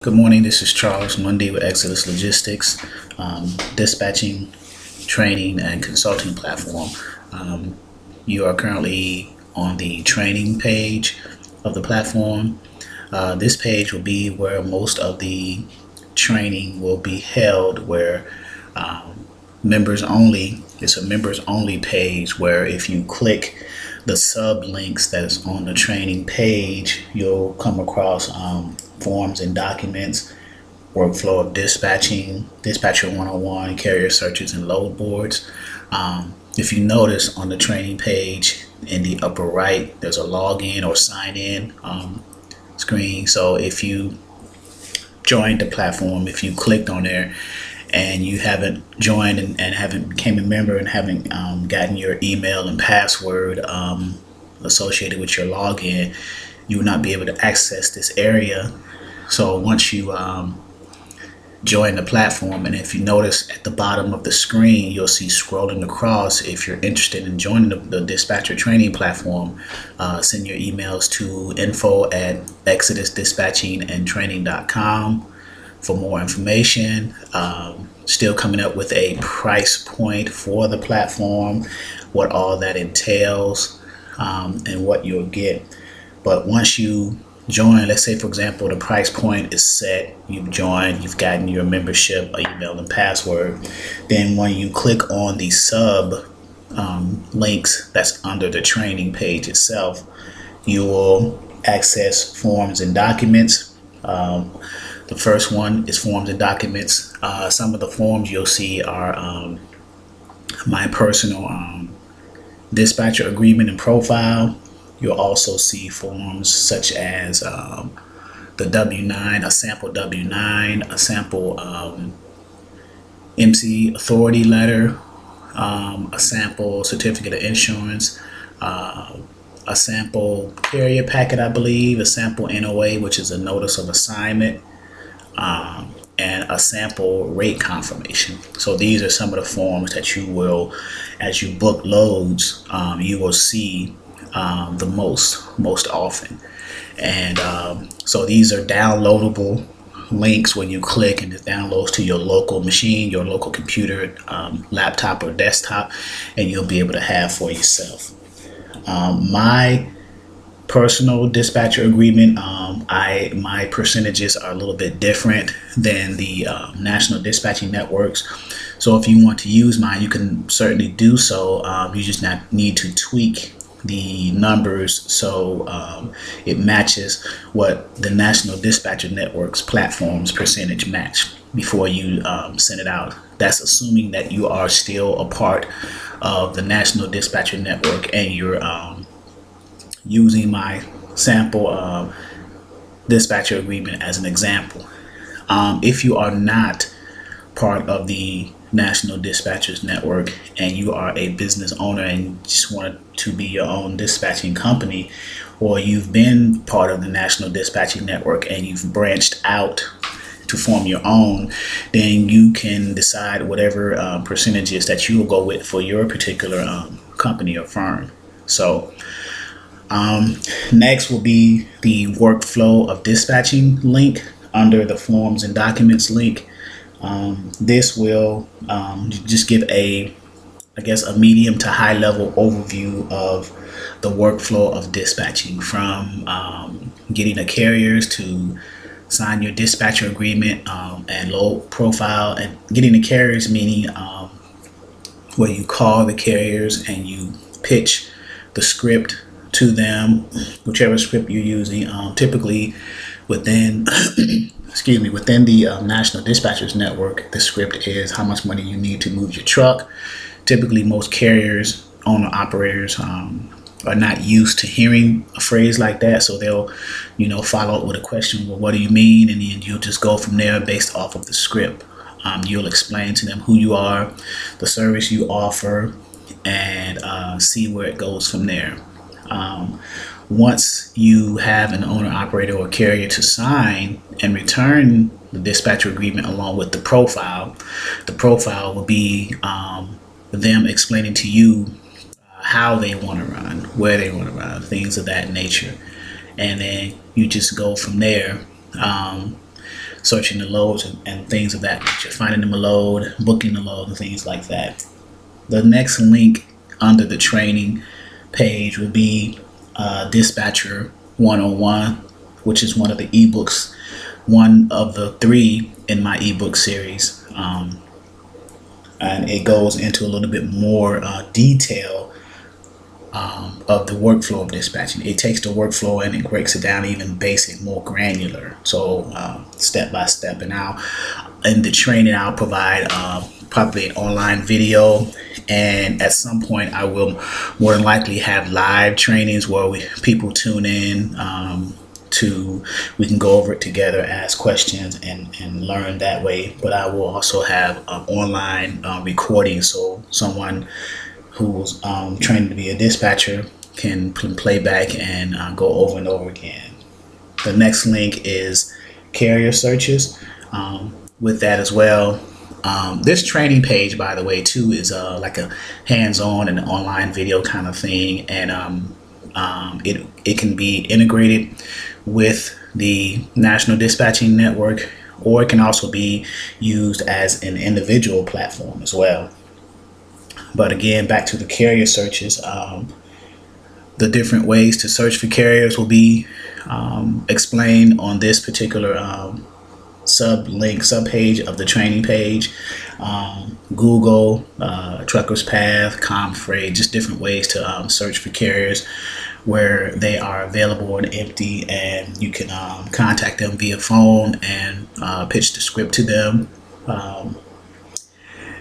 Good morning, this is Charles Mundy with Exodus Logistics, dispatching, training, and consulting platform. You are currently on the training page of the platform. This page will be where most of the training will be held, where members only. It's a members only page where if you click the sub links that's on the training page, you'll come across forms and documents, workflow of dispatching, dispatcher 101, carrier searches and load boards. If you notice on the training page in the upper right, there's a login or sign in screen. So if you joined the platform, if you clicked on there and you haven't joined and haven't became a member and haven't gotten your email and password associated with your login, you will not be able to access this area. So once you join the platform, and if you notice at the bottom of the screen, you'll see scrolling across, if you're interested in joining the dispatcher training platform, send your emails to info@exodusdispatchingandtraining.com for more information. Still coming up with a price point for the platform, what all that entails, and what you'll get. But once you join, let's say for example the price point is set, you've joined, you've gotten your membership email and password, then when you click on the sub links that's under the training page itself, you will access forms and documents. The first one is forms and documents. Some of the forms you'll see are my personal dispatcher agreement and profile. You'll also see forms such as the W-9, a sample W-9, a sample MC authority letter, a sample certificate of insurance, a sample carrier packet, I believe, a sample NOA, which is a notice of assignment, and a sample rate confirmation. So these are some of the forms that you will, as you book loads, you will see the most often. And so these are downloadable links. When you click, and it downloads to your local machine, your local computer, laptop or desktop, and you'll be able to have for yourself. My personal dispatcher agreement, my percentages are a little bit different than the national dispatching networks. So if you want to use mine, you can certainly do so. You just need to tweak the numbers so it matches what the national dispatcher networks platforms percentage match before you send it out. That's assuming that you are still a part of the national dispatcher network and you're using my sample dispatcher agreement as an example. If you are not part of the National Dispatchers Network and you are a business owner and just want to be your own dispatching company, or you've been part of the National Dispatching Network and you've branched out to form your own, then you can decide whatever percentages that you will go with for your particular company or firm. So next will be the workflow of dispatching link under the forms and documents link. This will just give a medium to high level overview of the workflow of dispatching, from getting the carriers to sign your dispatcher agreement and load profile, and getting the carriers meaning where you call the carriers and you pitch the script to them, whichever script you're using. Typically within within the National Dispatchers Network, the script is how much money you need to move your truck. Typically most carriers, owner operators, are not used to hearing a phrase like that, so they'll follow up with a question, well, what do you mean? And then you'll just go from there based off of the script. You'll explain to them who you are, the service you offer, and see where it goes from there. Once you have an owner operator or carrier to sign and return the dispatcher agreement along with the profile will be them explaining to you how they want to run, where they want to run, things of that nature. And then you just go from there. searching the loads and things of that nature, finding them a load, booking the load, and things like that. The next link under the training page will be Dispatcher 101, which is one of the ebooks, one of the 3 in my ebook series. And it goes into a little bit more detail of the workflow of dispatching. It takes the workflow and it breaks it down even basic, more granular. So step by step. And now in the training, I'll provide probably an online video, and at some point I will more than likely have live trainings where people tune in we can go over it together, ask questions, and learn that way. But I will also have online recording, so someone who's training to be a dispatcher can play back and go over and over again. The next link is carrier searches. With that as well, this training page, by the way, too, is like a hands-on and online video kind of thing, and it can be integrated with the National Dispatching Network, or it can also be used as an individual platform as well. But again, back to the carrier searches, the different ways to search for carriers will be explained on this particular sub-page of the training page. Google, Trucker's Path, ComFreight, just different ways to search for carriers where they are available and empty, and you can contact them via phone and pitch the script to them.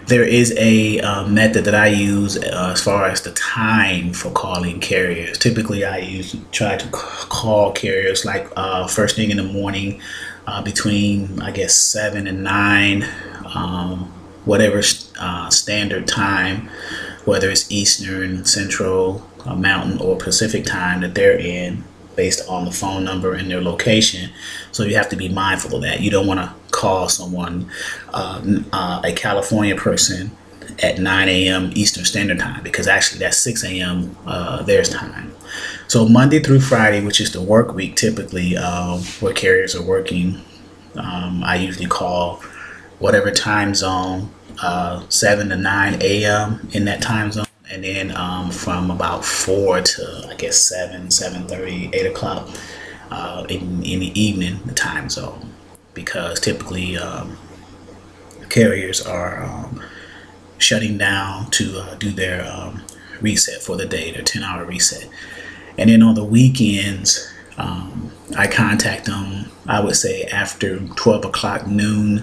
There is a method that I use as far as the time for calling carriers. Typically, I try to call carriers like first thing in the morning, between I guess 7 and 9, whatever standard time, whether it's Eastern, Central, Mountain, or Pacific time that they're in, based on the phone number and their location. So you have to be mindful of that. You don't want to call someone, a California person, at 9 a.m. Eastern Standard Time, because actually that's 6 a.m. Their time. So Monday through Friday, which is the work week typically, where carriers are working, I usually call whatever time zone, 7 to 9 a.m. in that time zone. And then from about 4 to I guess 7:30, 8 o'clock in the evening, the time zone, because typically carriers are shutting down to do their reset for the day, their 10-hour reset. And then on the weekends, I contact them, I would say after 12 o'clock, noon,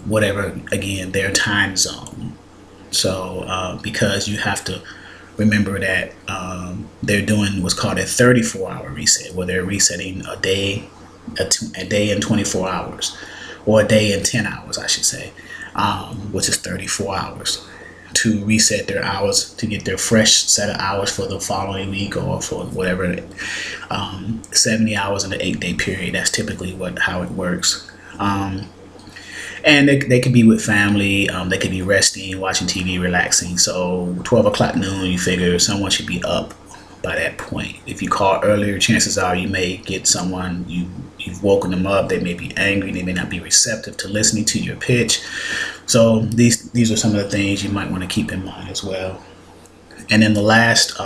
whatever, again, their time zone. So because you have to remember that they're doing what's called a 34-hour reset, where they're resetting a day in 24 hours, or a day in 10 hours, I should say, which is 34 hours, to reset their hours, to get their fresh set of hours for the following week, or for whatever, 70 hours in an 8-day period. That's typically how it works. And they could be with family, they could be resting, watching TV, relaxing. So 12 o'clock noon, you figure someone should be up by that point. If you call earlier, chances are you may get someone, you've woken them up, they may be angry, they may not be receptive to listening to your pitch. So these are some of the things you might want to keep in mind as well. And then the last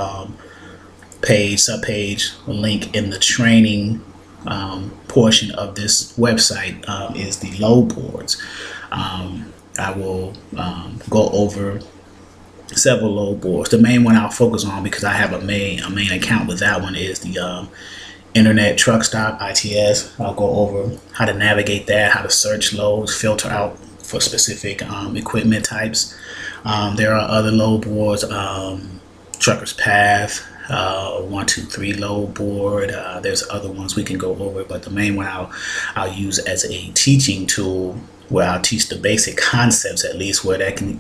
sub-page, link in the training portion of this website is the load boards. I will go over several load boards. The main one I'll focus on, because I have a main account with that one, is the Internet Truck Stop, ITS. I'll go over how to navigate that, how to search loads, filter out for specific equipment types. There are other load boards, Trucker's Path, 123 load board. There's other ones we can go over, but the main one I'll use as a teaching tool, where I'll teach the basic concepts, at least, where they can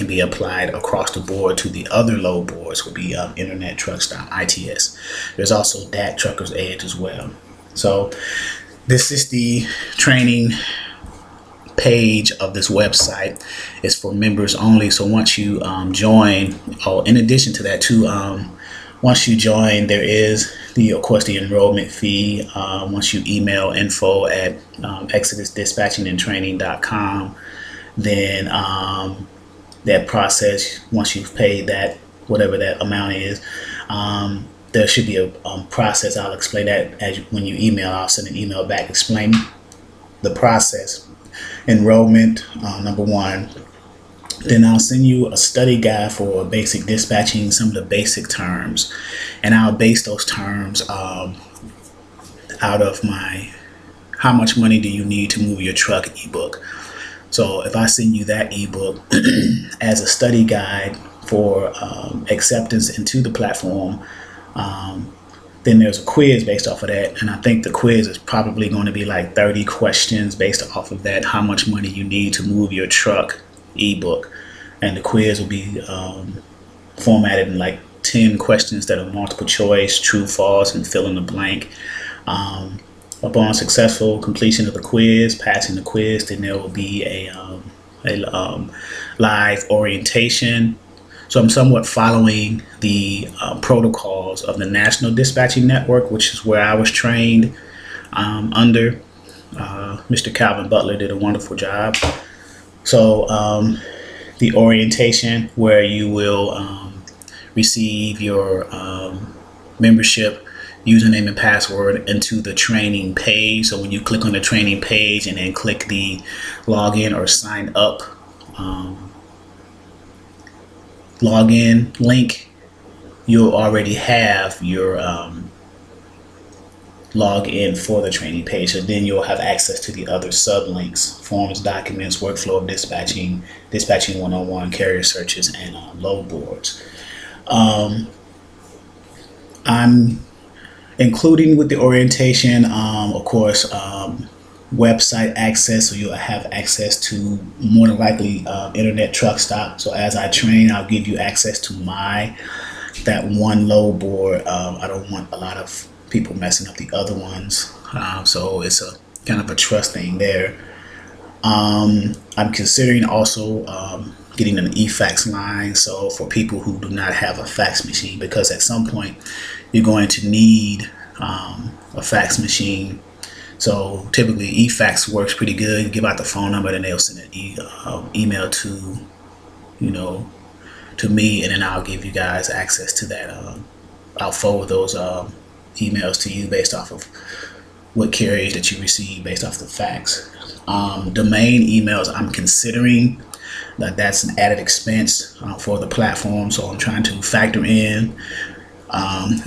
be applied across the board to the other load boards, would be Internet Truck Stop, ITS. There's also DAT, Trucker's Edge as well. So this is the training page of this website. It's for members only. So once you join, in addition to that too, Once you join, there is of course, the enrollment fee. Once you email info at exodusdispatchingandtraining.com, then that process, once you've paid that, whatever that amount is, there should be a process. I'll explain that when you email. I'll send an email back explaining the process. Enrollment, number one. Then I'll send you a study guide for basic dispatching, some of the basic terms, and I'll base those terms out of my "How Much Money Do You Need to Move Your Truck" ebook. So if I send you that ebook as a study guide for acceptance into the platform, then there's a quiz based off of that, and I think the quiz is probably going to be like 30 questions based off of that "How Much Money You Need to Move Your Truck" ebook. And the quiz will be formatted in like 10 questions that are multiple choice, true, false, and fill in the blank. Upon successful completion of the quiz, passing the quiz, then there will be a live orientation. So I'm somewhat following the protocols of the National Dispatching Network, which is where I was trained under. Mr. Calvin Butler did a wonderful job. So the orientation, where you will receive your membership username and password into the training page. So when you click on the training page and then click the login or sign up login link, you'll already have your login for the training page. So then you'll have access to the other sublinks: forms, documents, workflow of dispatching, dispatching 101, carrier searches, and load boards. I'm including with the orientation, of course, website access, so you'll have access to more than likely internet truck stop. So as I train, I'll give you access to that one load board. I don't want a lot of people messing up the other ones, so it's a kind of a trust thing there. I'm considering also getting an e-fax line, so for people who do not have a fax machine, because at some point you're going to need a fax machine. So typically e-fax works pretty good. You give out the phone number, and they'll send an email to to me, and then I'll give you guys access to that. I'll forward those emails to you based off of what carriers that you receive based off the fax. Domain emails, I'm considering that's an added expense for the platform, so I'm trying to factor in,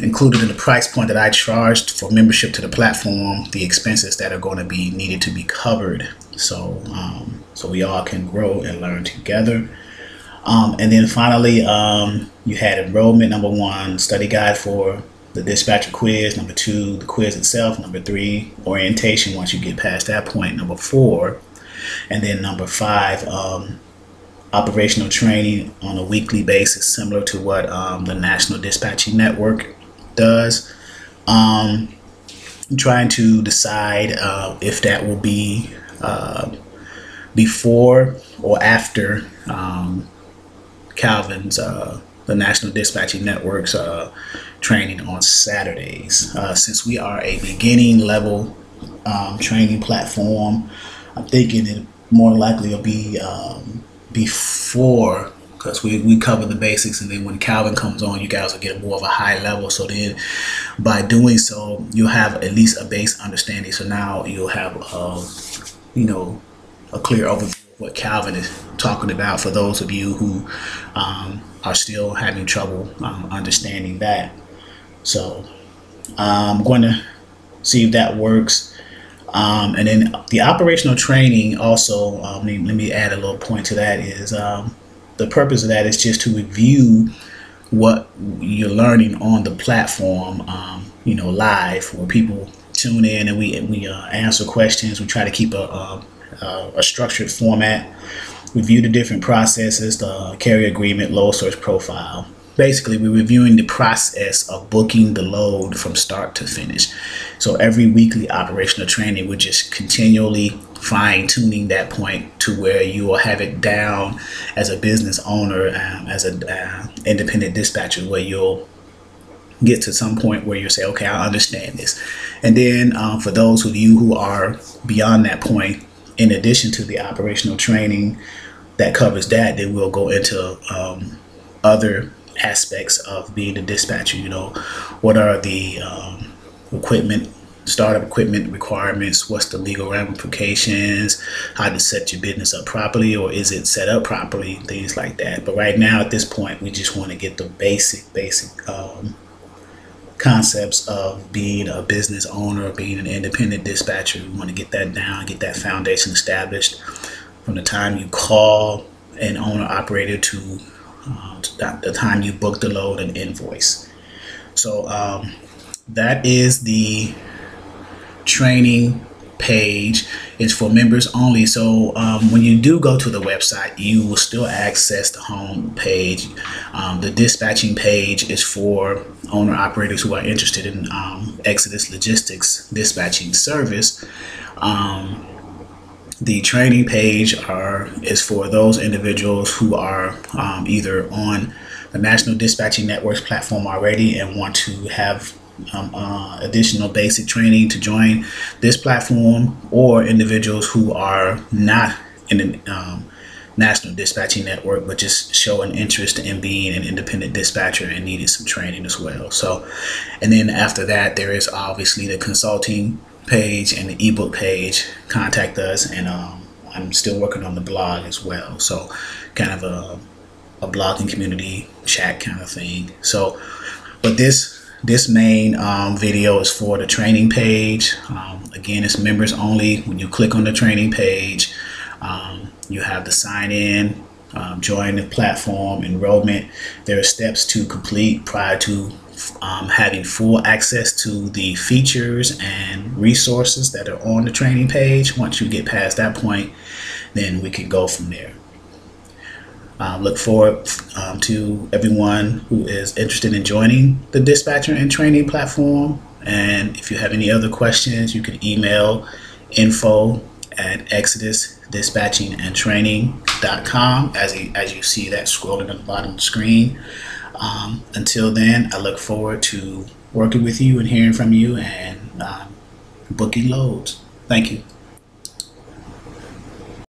included in the price point that I charged for membership to the platform, the expenses that are going to be needed to be covered, so we all can grow and learn together. And then finally, you had enrollment, number one, study guide for the dispatcher quiz, number two, the quiz itself, number three, orientation once you get past that point, number four, and then number five, operational training on a weekly basis, similar to what the National Dispatching Network does. I'm trying to decide if that will be before or after Calvin's, the National Dispatching Network's training on Saturdays. Since we are a beginning level training platform, I'm thinking it more likely will be before, because we cover the basics, and then when Calvin comes on, you guys will get more of a high level. So then by doing so, you'll have at least a base understanding. So now you'll have a clear overview of what Calvin is talking about for those of you who are still having trouble understanding that. So I'm going to see if that works. And then the operational training also, let me add a little point to that, is the purpose of that is just to review what you're learning on the platform, live, where people tune in and we answer questions. We try to keep a structured format, review the different processes, the carrier agreement, load source profile. Basically, we're reviewing the process of booking the load from start to finish. So every weekly operational training, we're just continually fine-tuning that point to where you will have it down as a business owner, as an independent dispatcher, where you'll get to some point where you say, okay, I understand this. And then for those of you who are beyond that point, in addition to the operational training that covers that, then we'll go into other aspects of being a dispatcher. You know, what are the startup equipment requirements? What's the legal ramifications? How to set your business up properly, or is it set up properly? Things like that. But right now, at this point, we just want to get the basic concepts of being a business owner, being an independent dispatcher. We want to get that down, get that foundation established from the time you call an owner operator to the time you book the load and invoice. So that is the training page. Is for members only. So when you do go to the website, you will still access the home page. The dispatching page is for owner operators who are interested in Exodus Logistics dispatching service. The training page is for those individuals who are either on the National Dispatching Network's platform already and want to have additional basic training to join this platform, or individuals who are not in the National Dispatching Network but just show an interest in being an independent dispatcher and needed some training as well. So, and then after that, there is obviously the consulting page and the ebook page. Contact us, and I'm still working on the blog as well, so kind of a blogging community chat kind of thing. So, but this main video is for the training page. Again, it's members only. When you click on the training page, you have the sign in, join the platform, enrollment. There are steps to complete prior to having full access to the features and resources that are on the training page. Once you get past that point, then we can go from there. Look forward to everyone who is interested in joining the dispatcher and training platform. And if you have any other questions, you can email info@exodusdispatchingandtraining.com as you see that scrolling at the bottom of the screen. Until then, I look forward to working with you and hearing from you and booking loads. Thank you.